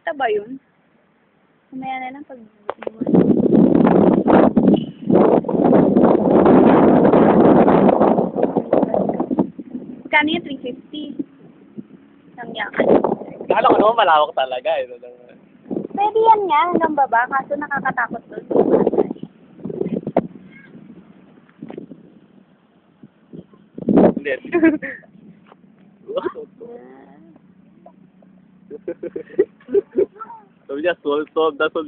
Kita ba yun? Mamaya na lang pag... Kano yung 350? Nang yakan. Kala ko naman malawak talaga eh. Pwede yan nga hanggang baba, kaso nakakatakot doon. Hindi. Sabi niya, solve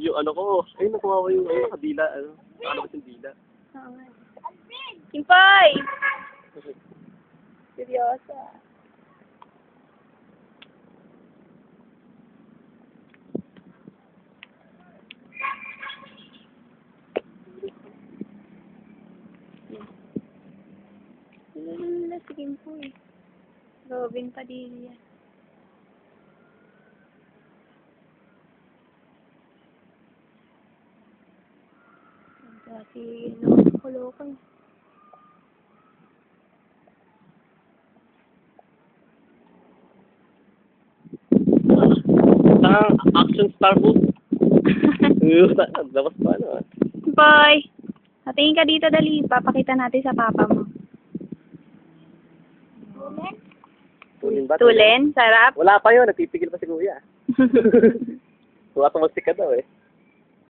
yung ano ko. Ay, nakuha ko yung kadila. Ano ba yung dila? Kimpay! Seryosa. Nila si Kimpoy. Robin Padilla. Si Loko-Loko. Action star po. Dapat pa ano. Boy, patingin ka dito dali. Papakita natin sa papa mo. Tulin ba? Tulin? Sarap? Wala pa yun. Nagpipigil pa si kuya. Tumatang magsikat daw eh.